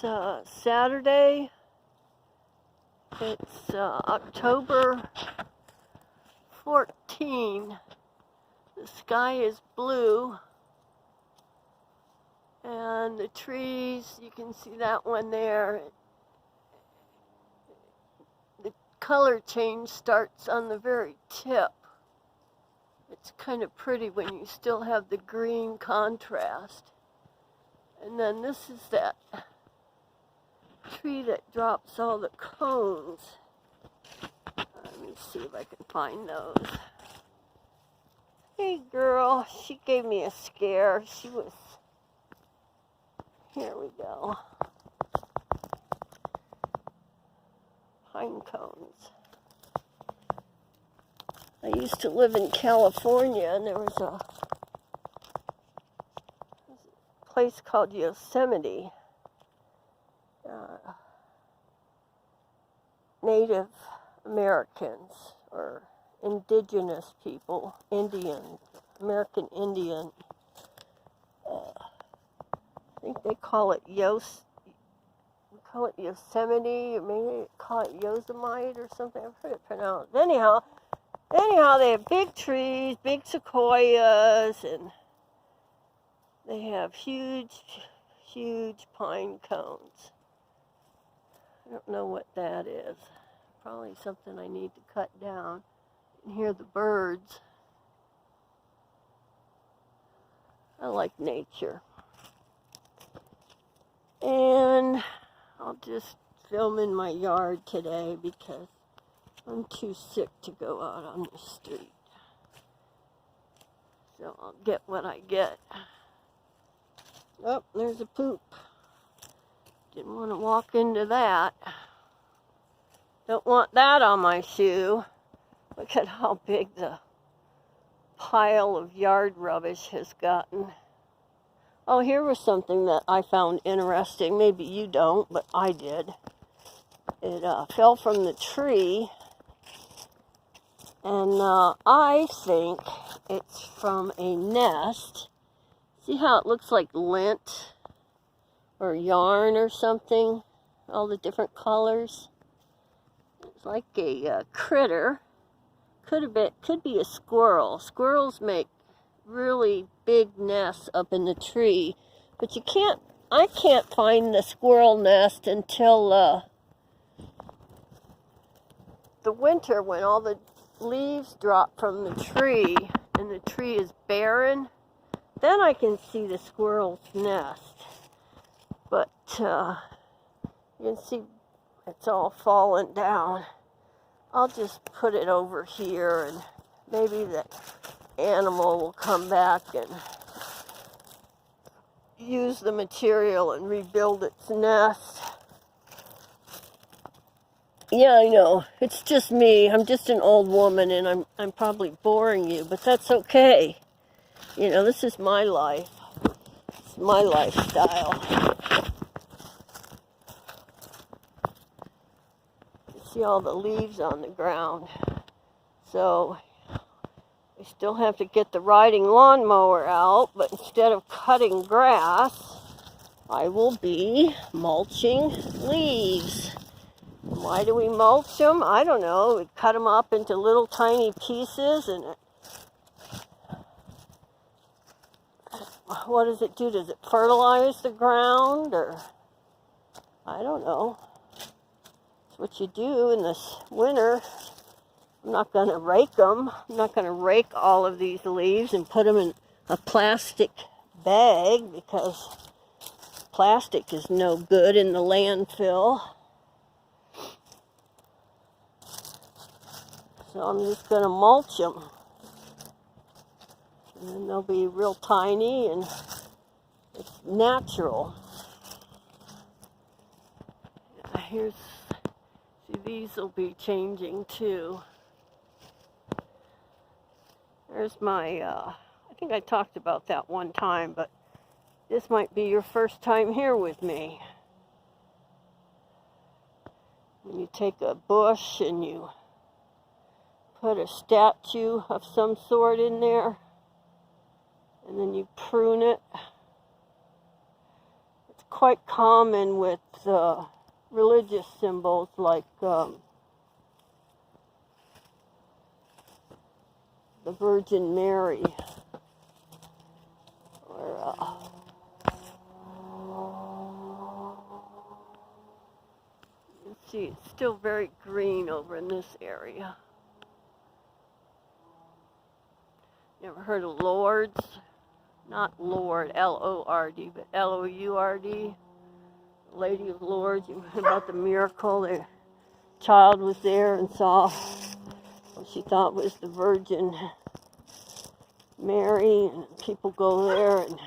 Saturday. It's October 14. The sky is blue. And the trees, you can see that one there. The color change starts on the very tip. It's kind of pretty when you still have the green contrast. And then this is that tree that drops all the cones. Let me see if I can find those. Hey girl, she gave me a scare. Here we go. Pine cones. I used to live in California, and there was a place called Yosemite. Native Americans, or indigenous people, American Indian. I think they call it Yosemite, or maybe they call it Yosemite or something. I've heard it pronounced. Anyhow, they have big trees, big sequoias, and they have huge, huge pine cones. I don't know what that is. Probably something I need to cut down. You can hear the birds. I like nature. And I'll just film in my yard today because I'm too sick to go out on the street. So I'll get what I get. Oh, there's a poop. Didn't want to walk into that. Don't want that on my shoe. Look at how big the pile of yard rubbish has gotten. Oh, here was something that I found interesting. Maybe you don't, but I did. It fell from the tree. And I think it's from a nest. See how it looks like lint or yarn or something? All the different colors. It's like a critter. Could be a squirrel. Squirrels make really big nests up in the tree, but I can't find the squirrel nest until the winter, when all the leaves drop from the tree and the tree is barren. Then I can see the squirrel's nest. But you can see it's all fallen down. I'll just put it over here, and maybe the animal will come back and use the material and rebuild its nest. Yeah, I know. It's just me. I'm just an old woman, and I'm probably boring you, but that's okay. You know, this is my life. It's my lifestyle. You see all the leaves on the ground. So we still have to get the riding lawnmower out, but instead of cutting grass, I will be mulching leaves. Why do we mulch them? I don't know. We cut them up into little tiny pieces, and what does it do? Does it fertilize the ground, or I don't know. It's what you do in this winter. I'm not going to rake them. I'm not going to rake all of these leaves and put them in a plastic bag, because plastic is no good in the landfill. So I'm just going to mulch them. And then they'll be real tiny, and it's natural. See, these will be changing too. There's my, I think I talked about that one time, but this might be your first time here with me. When you take a bush and you put a statue of some sort in there, and then you prune it. It's quite common with religious symbols like the Virgin Mary. Or, you see, it's still very green over in this area. You ever heard of Lourdes? Not Lord, L-O-R-D, but L-O-U-R-D. Lady of Lourdes. You heard about the miracle. The child was there and saw what she thought was the Virgin Mary, and people go there and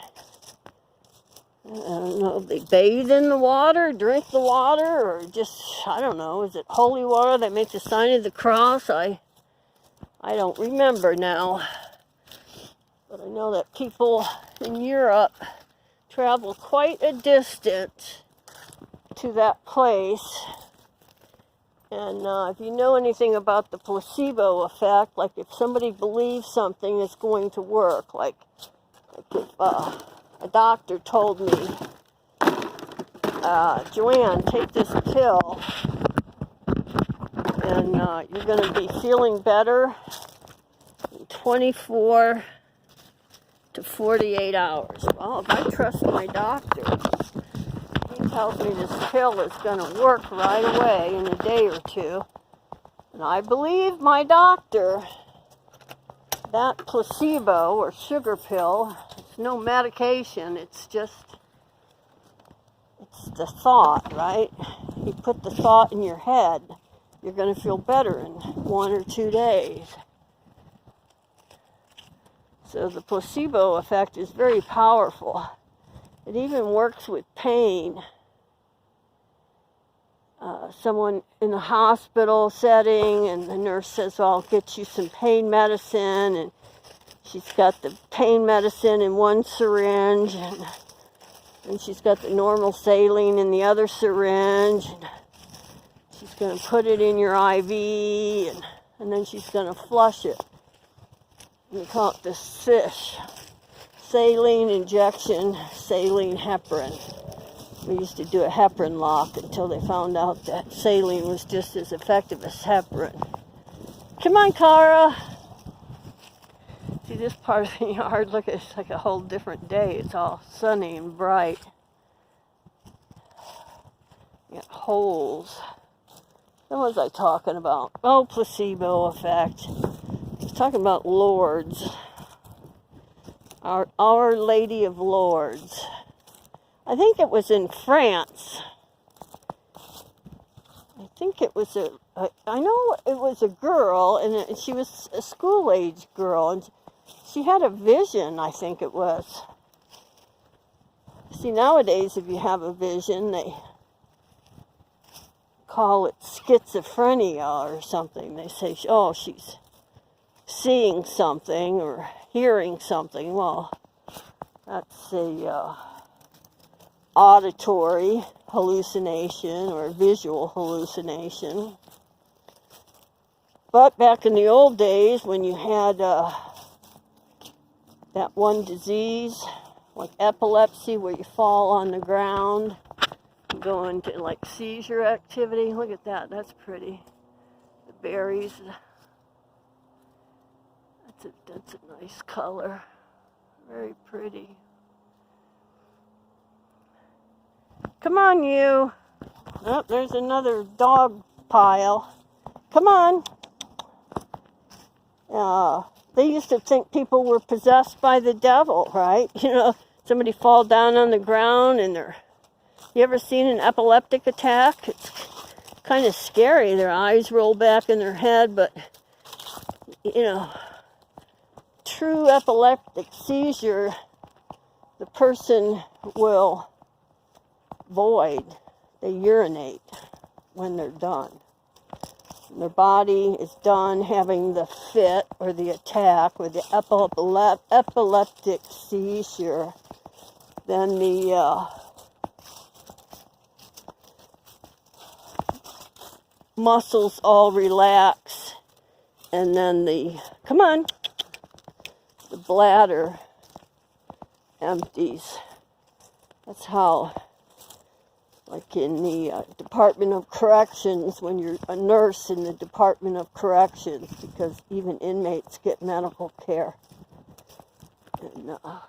I don't know, they bathe in the water, drink the water, or just, I don't know, is it holy water? They make the sign of the cross. I don't remember now. But I know that people in Europe travel quite a distance to that place. And if you know anything about the placebo effect, like if somebody believes something is going to work, like if a doctor told me, Joanne, take this pill and you're going to be feeling better in 24 to 48 hours. Well, if I trust my doctor, he tells me this pill is going to work right away in a day or two, and I believe my doctor. That placebo or sugar pill, it's no medication, it's the thought, right? You put the thought in your head, you're going to feel better in 1 or 2 days. So the placebo effect is very powerful. It even works with pain. Someone in a hospital setting, and the nurse says, well, I'll get you some pain medicine, and she's got the pain medicine in one syringe, and she's got the normal saline in the other syringe, and she's going to put it in your IV, and then she's going to flush it. We call it the SISH, saline injection, saline heparin. We used to do a heparin lock until they found out that saline was just as effective as heparin. Come on, Cara. See this part of the yard? Look, it's like a whole different day. It's all sunny and bright. You got holes. What was I talking about? Oh, placebo effect. I was talking about Lourdes. Our Lady of Lourdes. I think it was in France. I think it was I know it was a girl, and she was a school-age girl, and she had a vision, I think it was. See, nowadays, if you have a vision, they call it schizophrenia or something. They say, oh, she's seeing something or hearing something. Well, that's a auditory hallucination or visual hallucination. But back in the old days, when you had that one disease, like epilepsy, where you fall on the ground, go into like seizure activity. Look at that, that's pretty. The berries. That's a nice color. Very pretty. Come on, you. Oh, there's another dog pile. Come on. They used to think people were possessed by the devil, right? You know, somebody fall down on the ground and you ever seen an epileptic attack? It's kind of scary. Their eyes roll back in their head, but, you know, true epileptic seizure, the person will void. They urinate when they're done. Their body is done having the fit or the attack or the epileptic seizure. Then the muscles all relax, and then the bladder empties. That's how like in the Department of Corrections, when you're a nurse in the Department of Corrections, because even inmates get medical care. And you can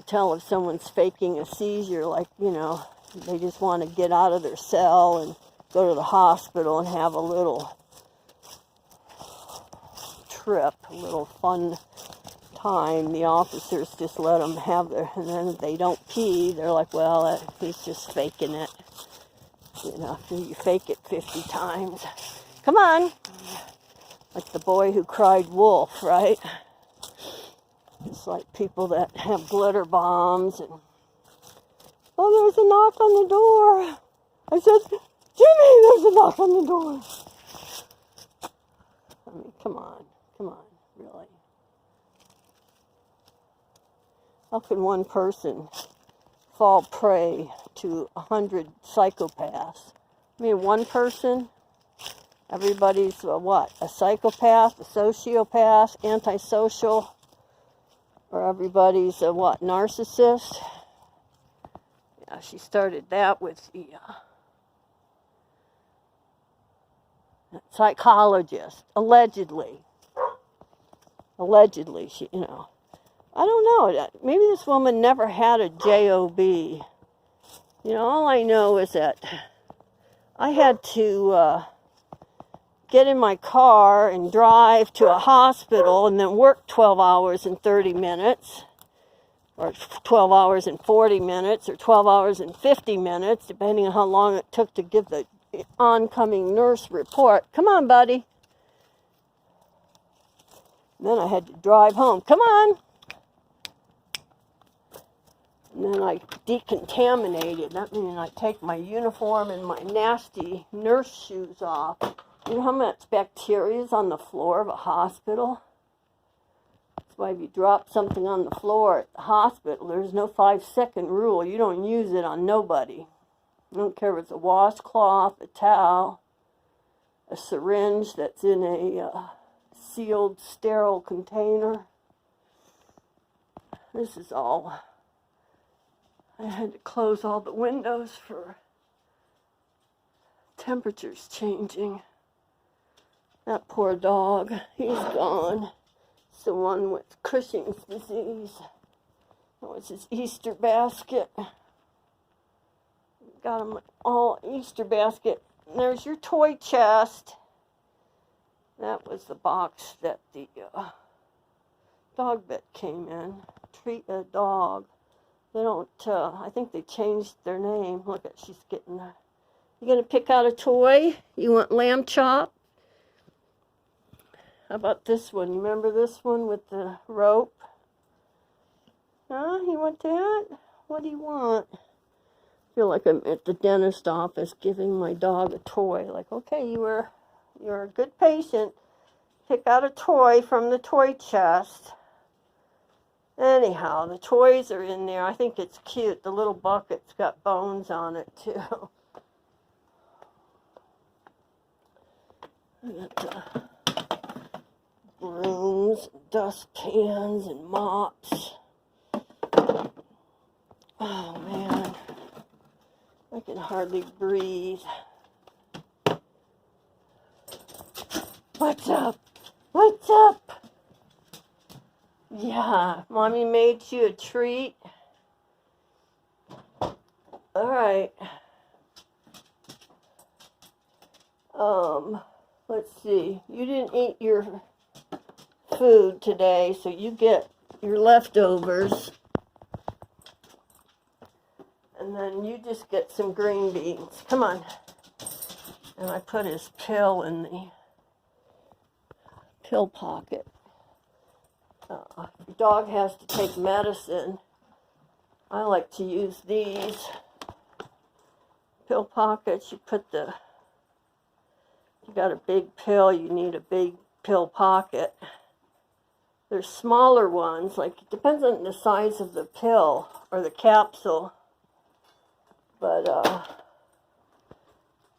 tell if someone's faking a seizure, like, you know, they just want to get out of their cell and go to the hospital and have a little trip, a little fun time. The officers just let them have their, and then if they don't pee, they're like, well, he's just faking it. You know, after you fake it 50 times. Come on! Like the boy who cried wolf, right? It's like people that have glitter bombs and, oh, there's a knock on the door. I said, Jimmy, there's a knock on the door. I mean, come on, really. How can one person fall prey to 100 psychopaths? I mean, one person, everybody's what? A psychopath, a sociopath, antisocial, or everybody's a what? Narcissist? Yeah, she started that with the psychologist, allegedly. Allegedly, she, you know. I don't know. Maybe this woman never had a job. You know, all I know is that I had to get in my car and drive to a hospital and then work 12 hours and 30 minutes, or 12 hours and 40 minutes, or 12 hours and 50 minutes, depending on how long it took to give the oncoming nurse report. Come on, buddy. And then I had to drive home. Come on. And then I decontaminated. That means I take my uniform and my nasty nurse shoes off. You know how much bacteria is on the floor of a hospital? That's why if you drop something on the floor at the hospital, there's no 5-second rule. You don't use it on nobody. I don't care if it's a washcloth, a towel, a syringe that's in a sealed, sterile container. This is all. I had to close all the windows for temperatures changing. That poor dog, he's gone. It's the one with Cushing's disease. That was his Easter basket. Got him all Easter basket. And there's your toy chest. That was the box that the dog vet came in. Treat a dog. They don't, I think they changed their name. Look at, she's getting there. You gonna pick out a toy? You want lamb chop? How about this one? You remember this one with the rope? Huh? You want that? What do you want? I feel like I'm at the dentist office giving my dog a toy. Like, okay, you're a good patient. Pick out a toy from the toy chest. Anyhow, the toys are in there. I think it's cute. The little bucket's got bones on it, too. I got brooms, dustpans, and mops. Oh, man. I can hardly breathe. What's up? What's up? Yeah, Mommy made you a treat. All right. Let's see. You didn't eat your food today, so you get your leftovers. And then you just get some green beans. Come on. And I put his pill in the pill pocket. Your dog has to take medicine. I like to use these pill pockets. You got a big pill, you need a big pill pocket. There's smaller ones, like it depends on the size of the pill or the capsule. But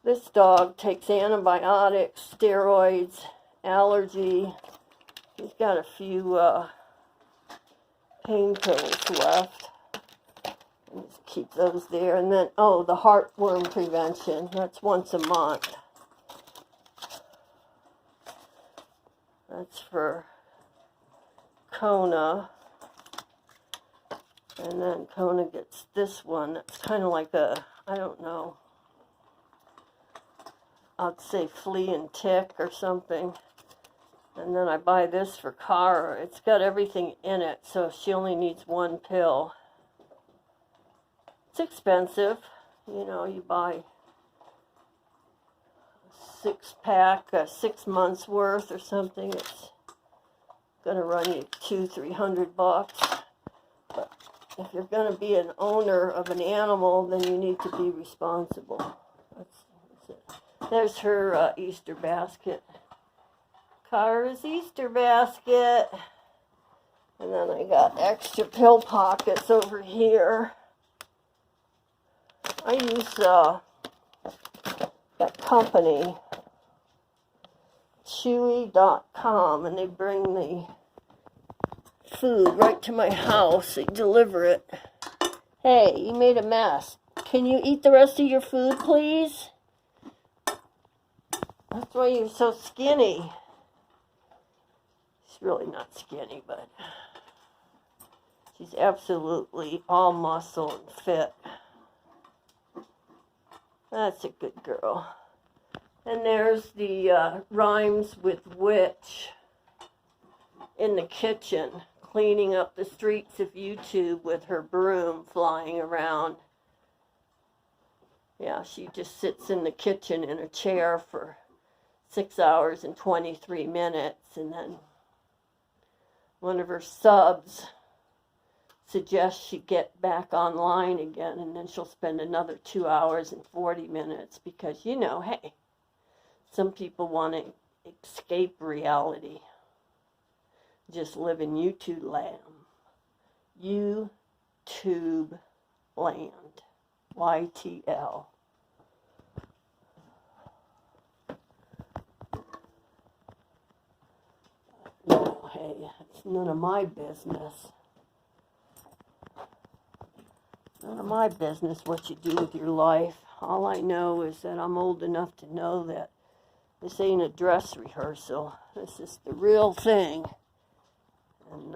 this dog takes antibiotics, steroids, allergy. He's got a few pain pills left. Just keep those there. And then, oh, the heartworm prevention. That's once a month. That's for Kona. And then Kona gets this one. That's kind of like a, I don't know, I'd say flea and tick or something. And then I buy this for Kara. It's got everything in it, so she only needs one pill. It's expensive. You know, you buy a 6-pack, 6 months worth or something. It's going to run you $200-300. But if you're going to be an owner of an animal, then you need to be responsible. That's it. There's her Easter basket. Kara's Easter basket. And then I got extra pill pockets over here. I use that company, Chewy.com, and they bring the food right to my house. They deliver it. Hey, you made a mess. Can you eat the rest of your food, please? That's why you're so skinny. She's really not skinny, but she's absolutely all muscle and fit. That's a good girl. And there's the rhymes with witch in the kitchen, cleaning up the streets of YouTube with her broom flying around. Yeah, she just sits in the kitchen in a chair for 6 hours and 23 minutes, and then one of her subs suggests she get back online again, and then she'll spend another 2 hours and 40 minutes because, you know, hey, some people want to escape reality. Just live in YouTube land. YouTube land. YTL. No, hey, it's none of my business. None of my business what you do with your life. All I know is that I'm old enough to know that this ain't a dress rehearsal. This is the real thing. And,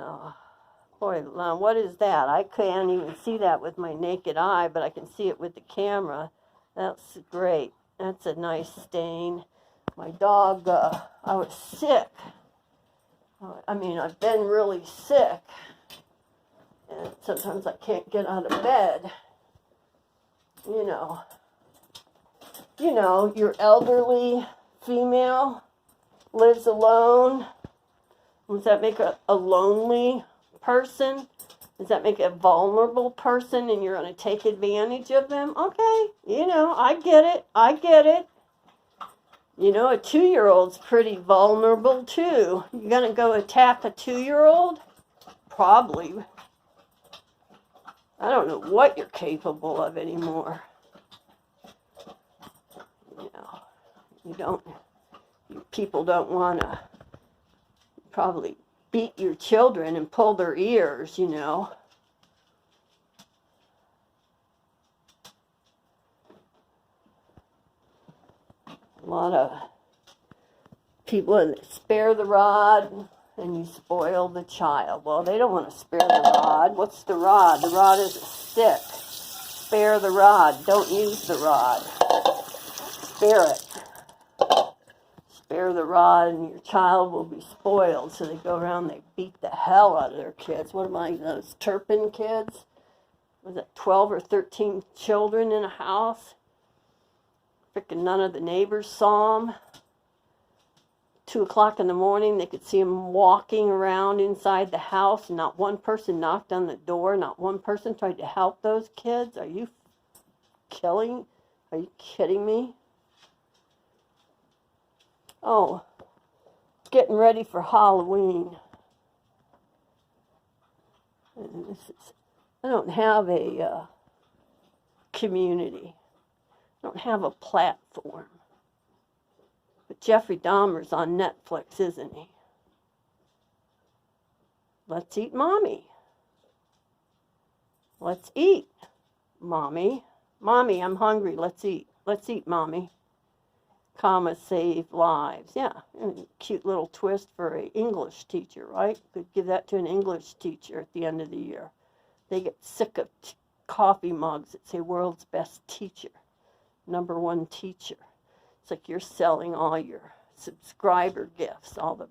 boy, what is that? I can't even see that with my naked eye, but I can see it with the camera. That's great. That's a nice stain. My dog, I was sick. I mean, I've been really sick. And sometimes I can't get out of bed. You know, you're elderly female, lives alone. Does that make a lonely person? Does that make a vulnerable person and you're going to take advantage of them? Okay, I get it. You know, a 2-year-old's pretty vulnerable too. You going to go attack a 2-year-old? Probably. I don't know what you're capable of anymore. People don't want to probably beat your children and pull their ears, A lot of people spare the rod and you spoil the child. Well, they don't want to spare the rod. What's the rod? The rod is a stick. Spare the rod. Don't use the rod. Spare it. Spare the rod and your child will be spoiled. So they go around, they beat the hell out of their kids. What am I, those Turpin kids? Was it 12 or 13 children in a house? Frickin' none of the neighbors saw them. 2 o'clock in the morning, they could see them walking around inside the house. Not one person knocked on the door. Not one person tried to help those kids. Are you kidding me? Oh, it's getting ready for Halloween. And I don't have a community. I don't have a platform. But Jeffrey Dahmer's on Netflix, isn't he? Let's eat mommy. Let's eat. Mommy. Mommy, I'm hungry. Let's eat. Let's eat, Mommy. Comma, save lives. Yeah, cute little twist for an English teacher, right? Could give that to an English teacher at the end of the year. They get sick of coffee mugs that say world's best teacher, #1 teacher. It's like you're selling all your subscriber gifts, all the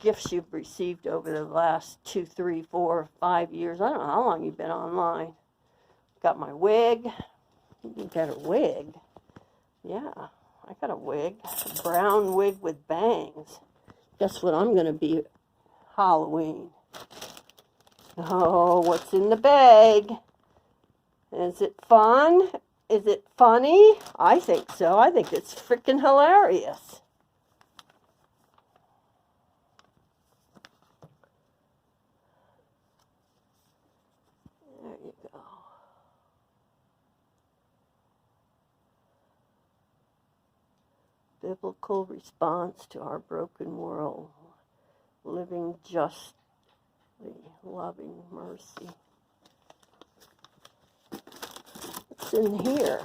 gifts you've received over the last 2, 3, 4, 5 years. I don't know how long you've been online. Got my wig. You got a wig? Yeah, I got a wig. A brown wig with bangs. Guess what I'm going to be Halloween? Oh, what's in the bag? Is it fun? Is it funny? I think so. I think it's freaking hilarious. There you go. Biblical response to our broken world. Living justly, loving mercy. What's in here?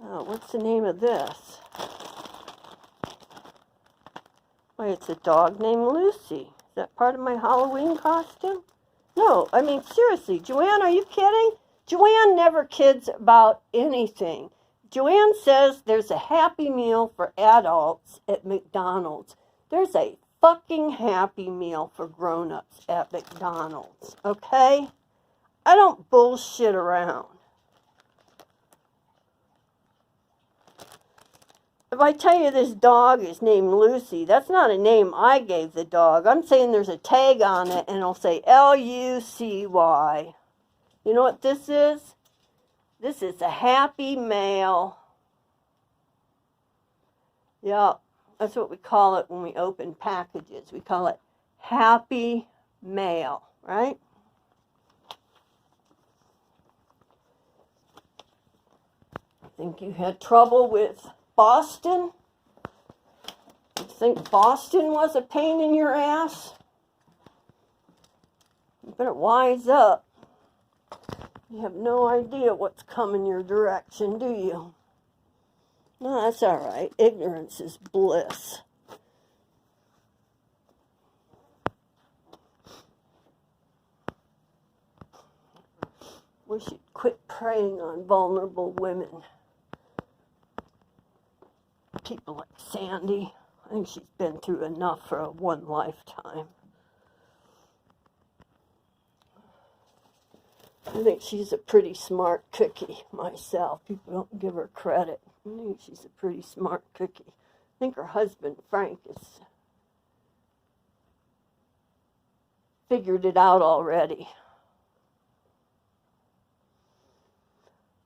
Oh, what's the name of this? Wait, it's a dog named Lucy. Is that part of my Halloween costume? No, I mean, seriously, Joanne, are you kidding? Joanne never kids about anything. Joanne says there's a Happy Meal for adults at McDonald's. There's a fucking Happy Meal for grown-ups at McDonald's, okay? I don't bullshit around. If I tell you this dog is named Lucy, that's not a name I gave the dog. I'm saying there's a tag on it and it'll say Lucy. You know what this is? This is a Happy Mail. Yep, that's what we call it when we open packages. We call it Happy Mail, right? I think you had trouble with Boston? You think Boston was a pain in your ass? You better wise up. You have no idea what's coming your direction, do you? No, that's all right. Ignorance is bliss. We should quit preying on vulnerable women. People like Sandy. I think she's been through enough for one lifetime. I think she's a pretty smart cookie myself. People don't give her credit. I think she's a pretty smart cookie. I think her husband, Frank, has figured it out already.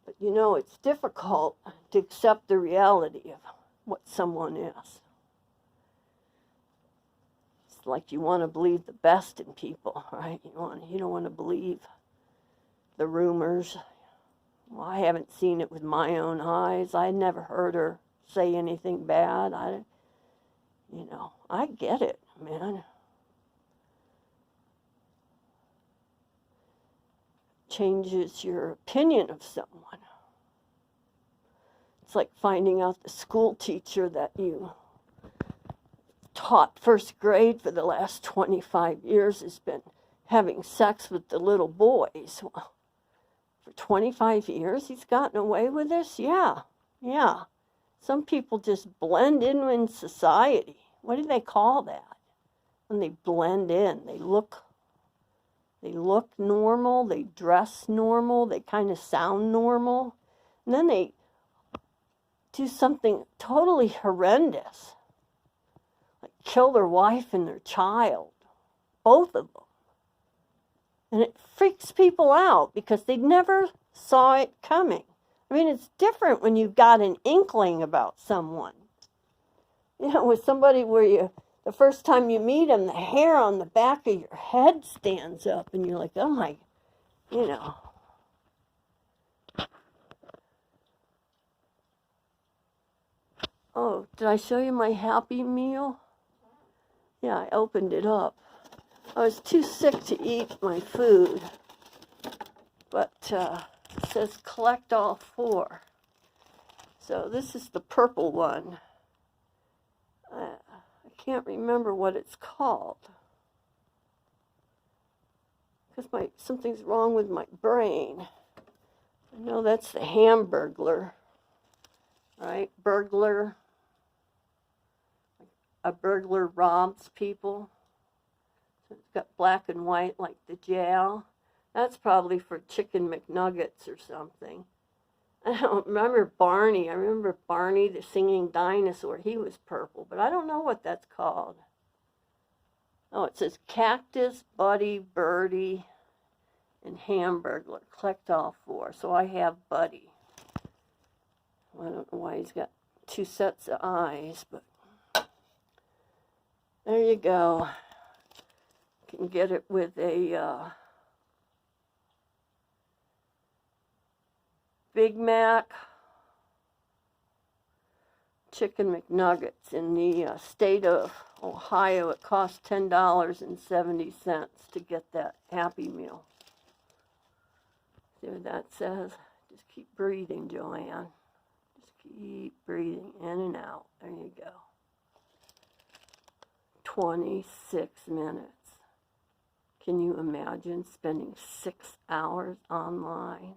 But you know, it's difficult to accept the reality of what someone is. It's like you want to believe the best in people, right? You don't want to believe the rumors. Well, I haven't seen it with my own eyes. I never heard her say anything bad. I get it, man. Changes your opinion of someone. It's like finding out the school teacher that you taught first grade for the last 25 years has been having sex with the little boys. Well, for 25 years he's gotten away with this? Yeah. Some people just blend in society. What do they call that? When they blend in, they look normal, they dress normal, they kind of sound normal, and then they do something totally horrendous, like kill their wife and their child, both of them. And it freaks people out because they never saw it coming. I mean, it's different when you've got an inkling about someone. You know, with somebody where the first time you meet them, the hair on the back of your head stands up and you're like, oh my, Oh, did I show you my Happy Meal? Yeah, I opened it up. I was too sick to eat my food. But it says collect all 4. So this is the purple one. I can't remember what it's called. Because something's wrong with my brain. I know that's the Hamburglar, right? Burglar. A burglar robs people. So it's got black and white like the jail. That's probably for chicken McNuggets or something. I don't remember Barney. I remember Barney, the singing dinosaur. He was purple, but I don't know what that's called. Oh, it says Cactus, Buddy, Birdie, and Hamburglar. Collect all 4. So I have Buddy. I don't know why he's got 2 sets of eyes, but there you go. You can get it with a Big Mac chicken McNuggets. In the state of Ohio, it costs $10.70 to get that Happy Meal. See what that says? Just keep breathing, Joanne. Just keep breathing in and out. There you go. 26 minutes. Can you imagine spending 6 hours online?